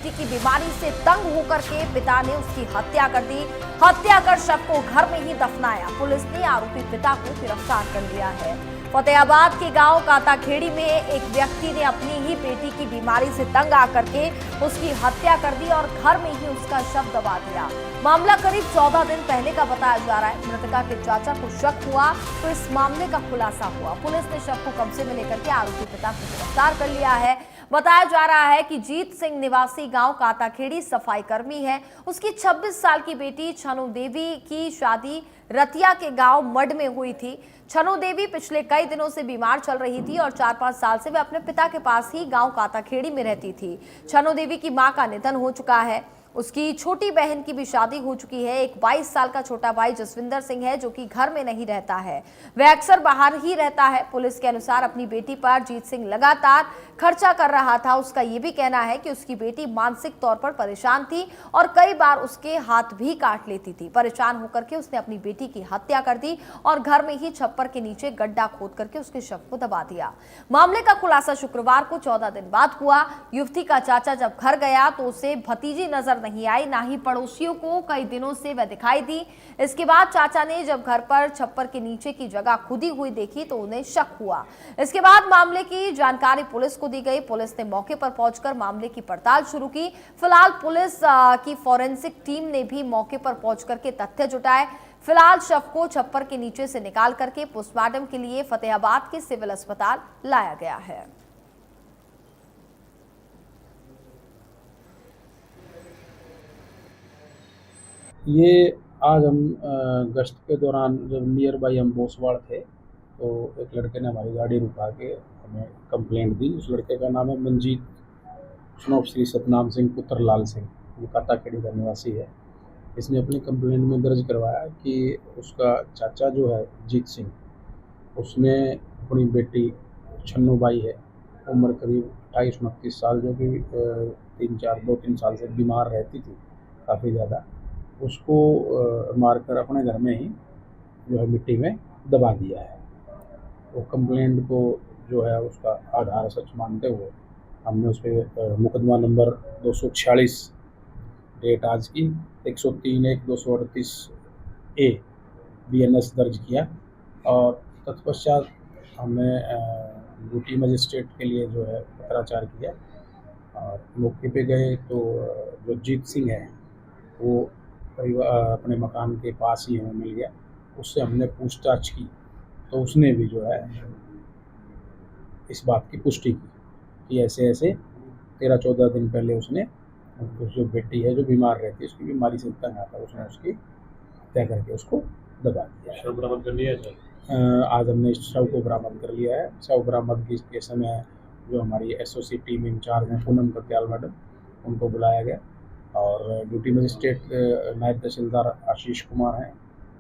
की बीमारी से तंग होकर के पिता ने उसकी हत्या कर दी। हत्या कर शव को घर में ही दफनाया। पुलिस ने आरोपी पिता को गिरफ्तार कर लिया है। फतेहाबाद के गांव काताखेड़ी में एक व्यक्ति ने अपनी ही बेटी की बीमारी से तंग आकर के उसकी हत्या कर दी और घर में ही उसका शव दबा दिया। मामला करीब 14 दिन पहले का बताया जा रहा है। मृतका के चाचा को शक हुआ तो इस मामले का खुलासा हुआ। पुलिस ने शव को कब्जे में लेकर के आरोपी पिता को गिरफ्तार कर लिया है। बताया जा रहा है कि जीत सिंह निवासी गांव काताखेड़ी सफाई कर्मी है। उसकी 26 साल की बेटी छनु देवी की शादी रतिया के गांव मड में हुई थी। छनु देवी पिछले कई दिनों से बीमार चल रही थी और 4-5 साल से वे अपने पिता के पास ही गांव काताखेड़ी में रहती थी। छनु देवी की मां का निधन हो चुका है। उसकी छोटी बहन की भी शादी हो चुकी है। एक 22 साल का छोटा भाई जसविंदर सिंह है जो कि घर में नहीं रहता है, वह अक्सर बाहर ही रहता है। पुलिस के अनुसार अपनी बेटी पर जीत सिंह लगातार खर्चा कर रहा था। उसका ये भी कहना है कि उसकी बेटी मानसिक तौर पर परेशान थी और कई बार उसके हाथ भी काट लेती थी। परेशान होकर के उसने अपनी बेटी की हत्या कर दी और घर में ही छप्पर के नीचे गड्ढा खोद करके उसके शव को दबा दिया। मामले का खुलासा शुक्रवार को 14 दिन बाद हुआ। युवती का चाचा जब घर गया तो उसे भतीजी नजर नहीं आई, ना ही पड़ोसियों को कई दिनों से वह दिखाई दी। इसके बाद चाचा ने जब घर पर छप्पर के नीचे की जगह खुदी हुई देखी तो उन्हें शक हुआ। इसके बाद मामले की जानकारी पुलिस को दी गई। पुलिस ने मौके पर पहुंचकर मामले की पड़ताल शुरू की। फिलहाल पुलिस की फॉरेंसिक टीम ने भी मौके पर पहुंचकर के तथ्य जुटाए। फिलहाल शव को छप्पर के नीचे से निकाल करके पोस्टमार्टम के लिए फतेहाबाद के सिविल अस्पताल लाया गया है। ये आज हम गश्त के दौरान जब नियर बाई हम बोसवाड़ थे तो एक लड़के ने हमारी गाड़ी रुका के हमें कंप्लेंट दी। उस लड़के का नाम है मंजीत स्नोप श्री सतनाम सिंह पुत्र लाल सिंह, ये काताखेड़ी का निवासी है। इसने अपनी कंप्लेंट में दर्ज करवाया कि उसका चाचा जो है जीत सिंह, उसने अपनी बेटी छन्नू बाई है, उम्र करीब 28-29 साल, जो कि 2-3 साल से बीमार रहती थी काफ़ी ज़्यादा, उसको मारकर अपने घर में ही जो है मिट्टी में दबा दिया है। वो कंप्लेंट को जो है उसका आधार सच मानते हुए हमने उस पर मुकदमा नंबर 246 डेट आज की 103/1/238 ए BNS दर्ज किया और तत्पश्चात हमने ड्यूटी मजिस्ट्रेट के लिए जो है पत्राचार किया और मौके पे गए तो जो जीत सिंह है वो अपने मकान के पास ही हमें मिल गया। उससे हमने पूछताछ की तो उसने भी जो है इस बात की पुष्टि की कि ऐसे ऐसे 13-14 दिन पहले उसने जो बेटी है जो बीमार रहती है, उसकी बीमारी से तंग आता, उसने उसकी हत्या करके उसको दबा दिया। शव बरामद कर लिया है? आज हमने इस शव को बरामद कर लिया है। शव बरामदगी के समय जो हमारी SOC टीम इंचार्ज हैं पूनम कत्याल मैडम, उनको बुलाया गया और ड्यूटी मजिस्ट्रेट नायब तहसीलदार आशीष कुमार हैं,